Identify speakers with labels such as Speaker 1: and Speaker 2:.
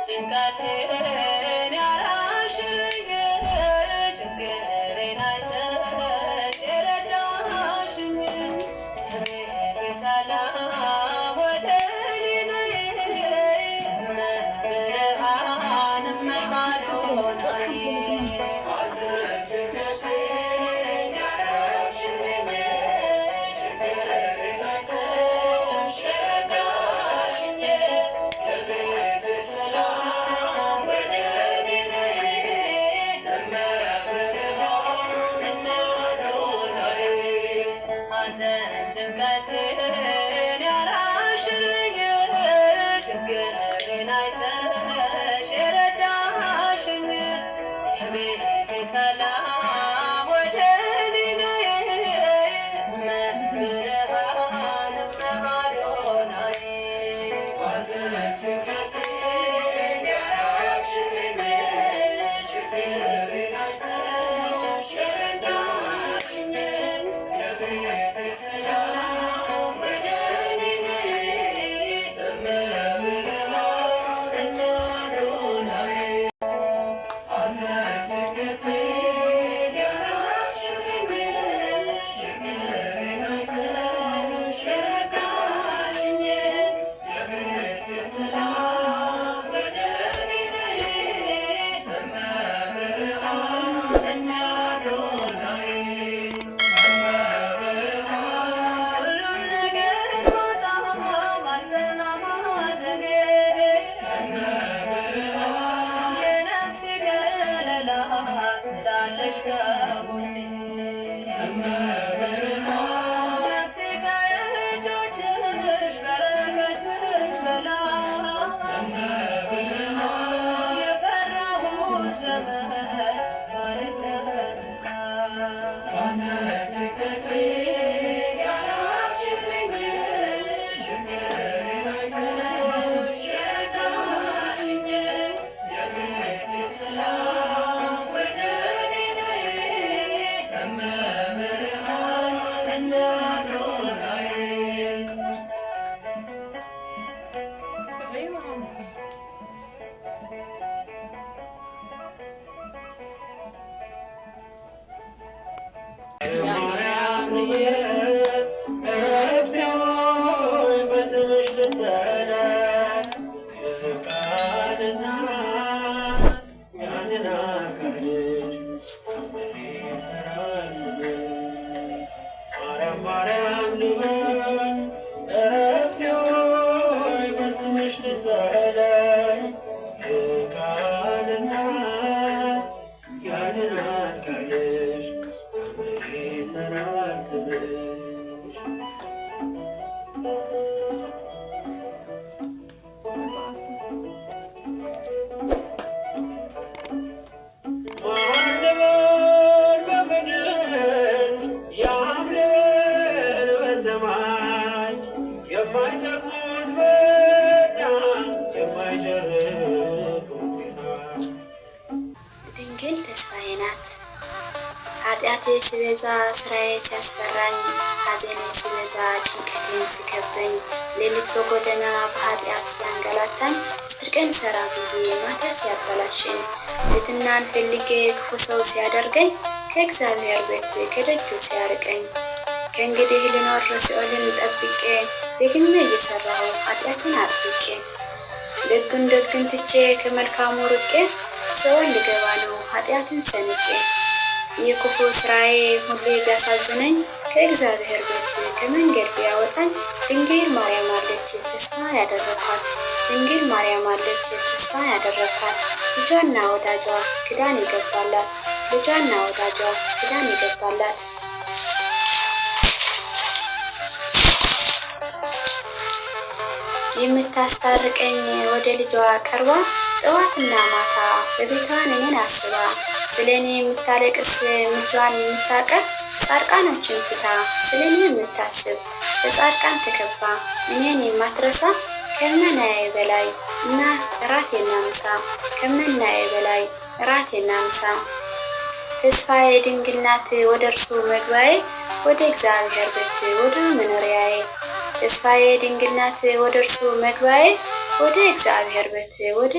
Speaker 1: ጭንቀቴን ያራሽልኝ ችግሬን አይተሽ የረዳሽኝ የቤቴ ሰላም ወደ እኔ ነይ እመብርሃን እመአዶናይ ጭንቀቴን ያራሽልኝ ችግሬን አይተሽ የረዳሽኝ የቤቴ ሰላም ወደ እኔ ነይ እመብርሃን እመአዶናይ ሐዘን ጭንቀቴን ያራሽልኝ ችግሬን አይተሽ የረዳሽኝ የቤቴ ሰላም ወደ እኔ ነይ እመብርሃን እመአዶናይ ሐዘን ጭንቀቴን ያራሽልኝ ችግሬን አይተሽ የረዳሽኝ የቤቴ ሰላም ወደ እኔ ነይ እመብርሃን እመአዶናይ ሐዘን ጭንቀቴን ያራሽልኝ ችግሬን አይተሽ የረዳሽኝ የቤቴ ሰላም ወደ እኔ ነይ እመብርሃን እመአዶናይ ሁሉን ነገር ማጣ ማዘንና ማዘኔ የነፍሴ ከለላ ስላለሽ ከጎኔ ነፍሴ ከእጆችሽ በረከት ብትበላ የፈራሁት ዘመን ባርነት ጭንቀቴን ያራሽልኝ ችግሬን አይተሽ የረዳሽኝ የቤቴ ሰላም ወደ እኔ ነይ እመብርሃን እመአዶናይ ማርያም እረፍቴ ሆይ በስምሽ ልጠለል የቃልና ያንን አካልሽ ታምር ይሠራል ስምሽ ማርያም ማርያም ልበል እረፍቴ ሆይ በስምሽ ልጠለል የቃልና ያንን አካልሽ ታምር ይሠራል ስምሽ ማን ልበል በምድር ያም ልበል በሰማይ የማይጠግቡት መና የማይጨርሱት ሲሳይ
Speaker 2: ድንግል ተስፋዬ ናት። ኃጢአቴ ሲበዛ ስራዬ ሲያስፈራኝ ሐዘኔ ሲበዛ ጭንቀቴን ሲከበኝ ሌሊት በጎዳና በኃጢአት ሲያንገላታኝ ጽድቅን ሰራ ብዬ ማታ ሲያበላሸኝ ትሕትናን ፈልጌ ክፉ ሰው ሲያደርገኝ ከእግዚአብሔር ቤት ከደጁ ሲያርቀኝ ከእንግዲህ ልኖር ሲኦልን ጠብቄ ደግሜ እየሰራሁ ኃጢአትን አጥብቄ ደግን ትቼ ከመልካሙ ርቄ ሲኦል ልገባ ነው ኃጢአትን ሰንቄ የክፉ ስራዬ ሁሌ ቢያሳዝነኝ ከእግዚአብሔር ቤት ከመንገድ ቢያወጣኝ ድንግል ማርያም አለች ተስፋ ያደረኳት ድንግል ማርያም አለች ተስፋ ያደረኳት ልጇና ወዳጇ ኪዳን ይገባላት ልጇና ወዳጇ ኪዳን ይገባላት የምታስታርቀኝ ወደ ልጇ ቀርባ ጠዋትና ማታ በቤቷን እኔን አስባ ስለኔ የምታለቅስ ምድሯን የምታቀር ጻድቃኖችን ትታ ስለኔ የምታስብ በጻድቃን ተከባ እኔን የማትረሳ ከመናዬ በላይ እና እራቴና ምሳ ከመናዬ በላይ እራቴና ምሳ ተስፋዬ ድንግል ናት ወደ እርሱ መግባዬ ወደ እግዚአብሔር ቤት ወደ መኖሪያዬ ተስፋዬ ድንግል ናት ወደ እርሱ መግባዬ ወደ እግዚአብሔር ቤት ወደ